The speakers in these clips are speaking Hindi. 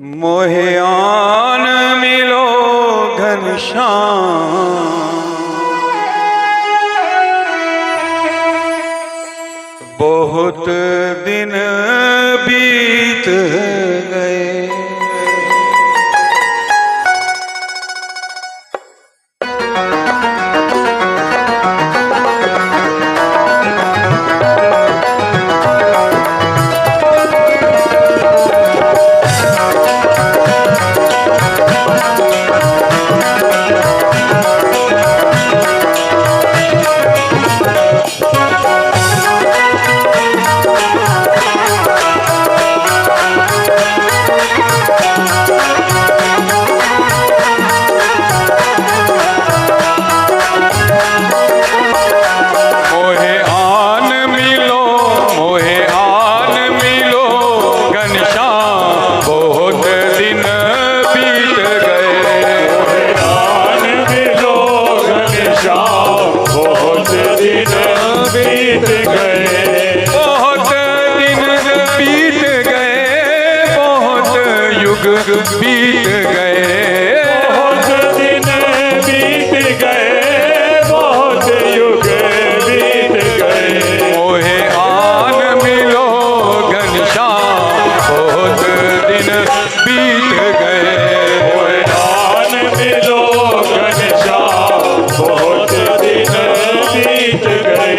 मोहे आन मिलो घनश्याम, बहुत दिन बीत गए। बीत गए, बहुत दिन बीत गए, बहुत युग बीत गए। मोहे आन मिलो घनश्याम, बहुत दिन बीत गए। मोहे आन मिलो घनश्याम, बहुत दिन बीत गए।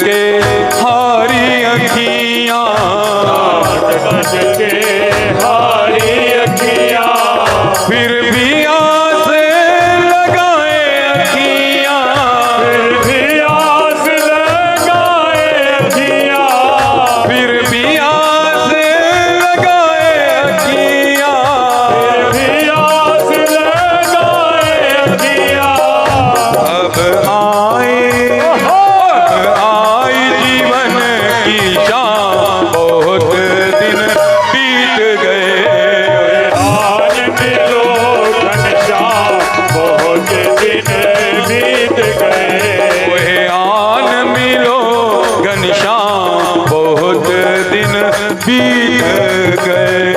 के हारी अखियाँ, के हारी अखियाँ, फिर भी आस लगाए अखियाँ, फिर भी आस लगाए अखियाँ, फिर भी आस लगाए अखियाँ, फिर भी आस लगाए अखियाँ। अब आई जीवन की शाम, बहुत दिन बीत गए। आन मिलो घनश्याम, बहुत दिन बीत गए। मोहे आन मिलो घनश्याम, बहुत दिन बीत गए।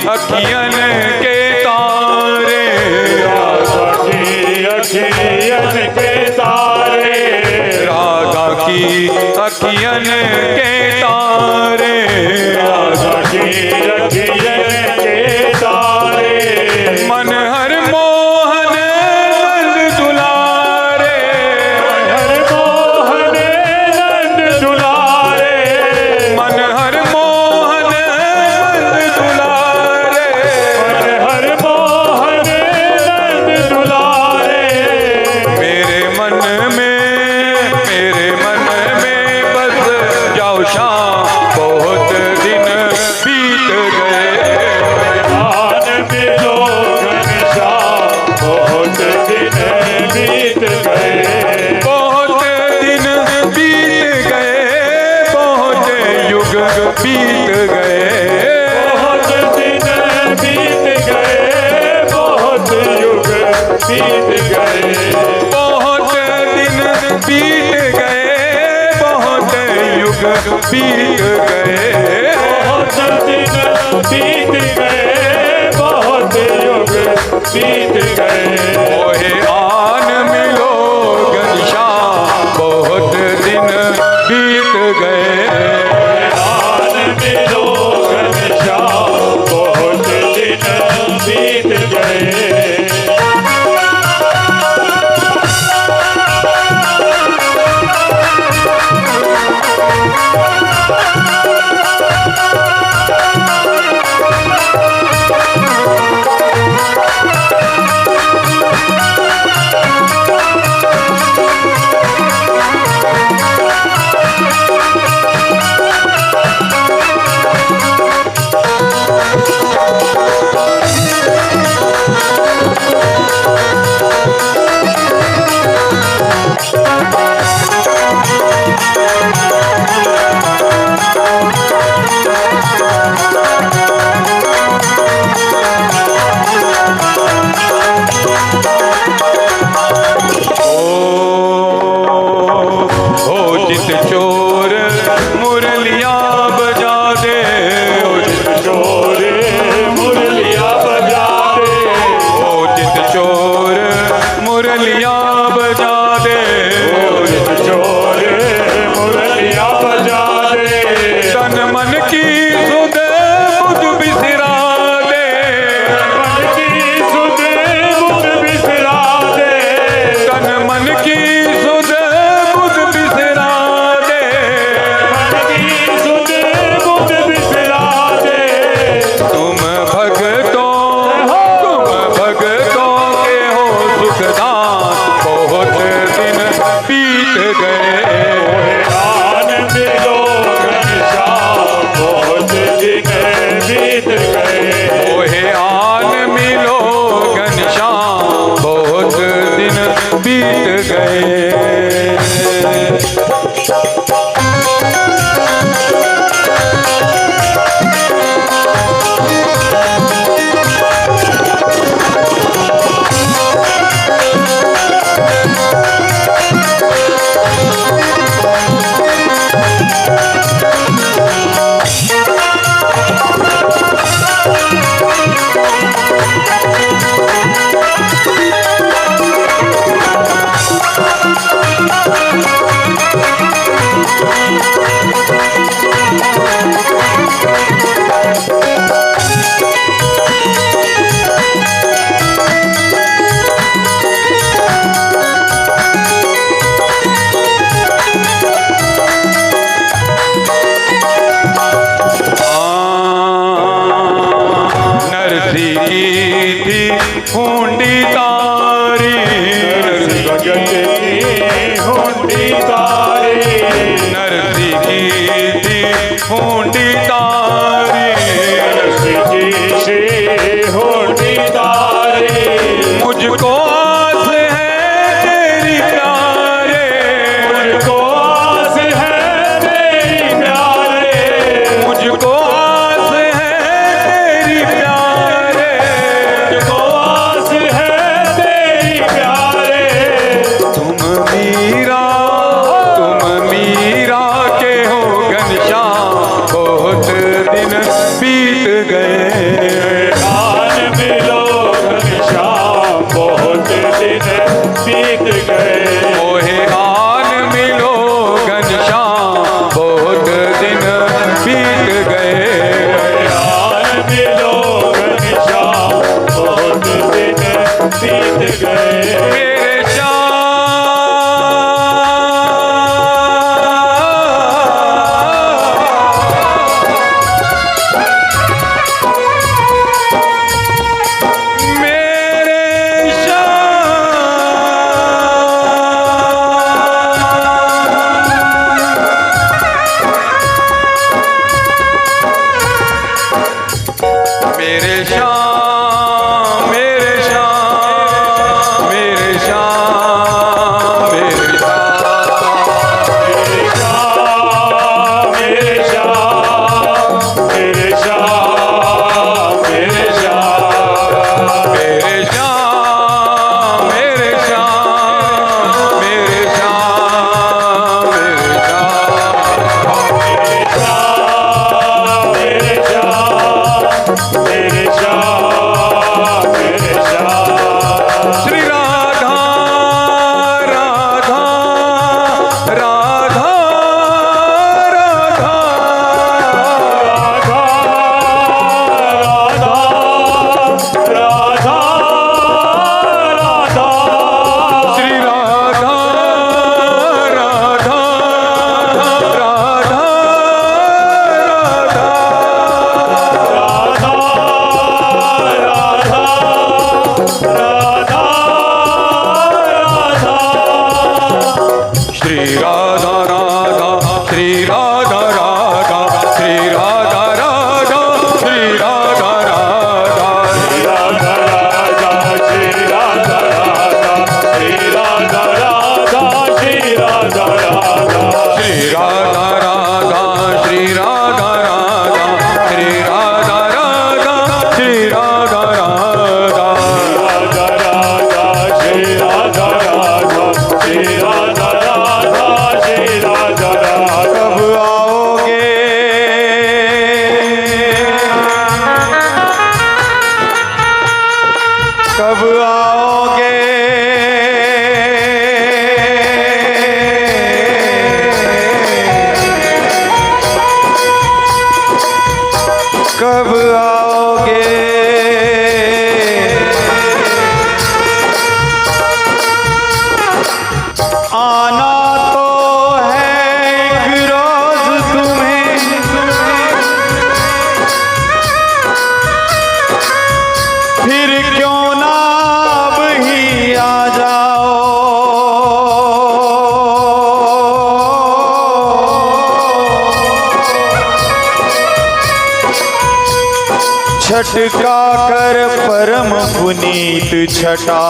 अखियन के तारे, राधा की अखियन के तारे, राधा की अखियन के तारे, राधा की अखियन के तारे। मन हर मोहन नंद दुलारे, हर मोहन नंद दुलारे, मन हर मोहन नंद दुलारे, हर मोहन नंद दुलारे। मेरे मन में, मेरे दिन बीत गए, बहुत दिन बीत गए, बहुत युग बीत गए, बहुत दिन बीत गए, बहुत युग बीत गए, बहुत दिन बीत गए, बहुत युग बीत गए, बहुत दिन बीत गए, बहुत युग बीत गए। मोहे आन मिलो घनश्याम, बहुत दिन बीत गए, आन मिलो घनश्याम, बहुत दिन बीत गए। चोर मुरलिया बजा दे, चोर मुरलिया बजा दे, ओ चित चोर मुरलिया बजा दे, चोर मुरलिया बजा दे, तन मन की सुध बुध बिसरा दे, मन की सुध बुध बिसरा दे, तन मन की सुध बुध बिसरा दे, मन की सुध बुध बिसरा दे। तुम भगतों के हो सुखदान, बहुत दिन बीत गए, आन मिलो घनश्याम, बहुत दिन बीत गए, मोहे आन मिलो घनश्याम, बहुत दिन बीत गए। नरसी की थी हुंडी तारी, जगत की हुंडी तारी, नरसी की थी हुंडी तारी, की श्री हुंडी तारी, मुझको आस है तेरी प्यारे, मुझको आस है तेरी प्यारे, मुझको आस है तेरी प्यारे, मुझको आस है तेरी प्यारे। तुम मीरा के हो घनश्याम, बहुत दिन बीत गए, आन मिलो घनश्याम, बहुत दिन बीत गए, मोहे आन मिलो घनश्याम, बहुत दिन बीत गए, आन मिलो घनश्याम, बहुत दिन बीत गए। मेरे श्याम, मेरे श्याम, मेरे श्याम, मेरे श्याम, श्री राधा राधा श्री राधा राधा श्री राधा राधा श्री राधा राधा राधा राधा श्री राधा राधा श्री राधा राधा श्री राधा राधा श्री राधा राधा श्री राधा राधा श्री राधा राधा श्री राधा राधा राधा राधा श्री राधा राधा श्री राधा राधा श्री राधा राधा कब आओगे कब आओगे कब आओगे आना तो है एक रोज तुम्हें फिर क्यों ना अब ही आ जाओ छटका कर परम पुनीत छटा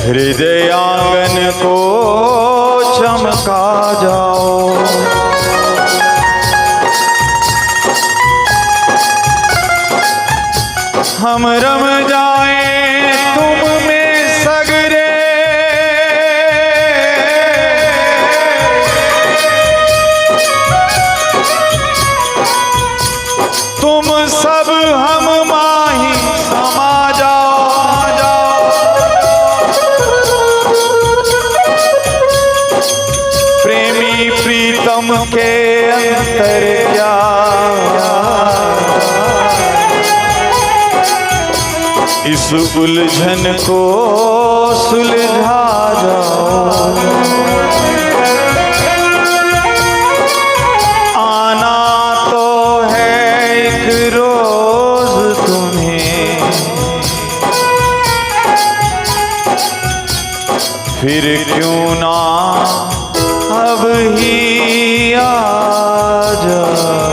हृदय आंगन को चमका जाओ हम रम जाए तुम में सगरे तुम सब हम माही समा जाओ प्रेमी प्रीतम के अंतर क्या इस उलझन को सुलझा जाओ आना तो है एक रोज तुम्हें फिर क्यों ना अब ही आ जाओ।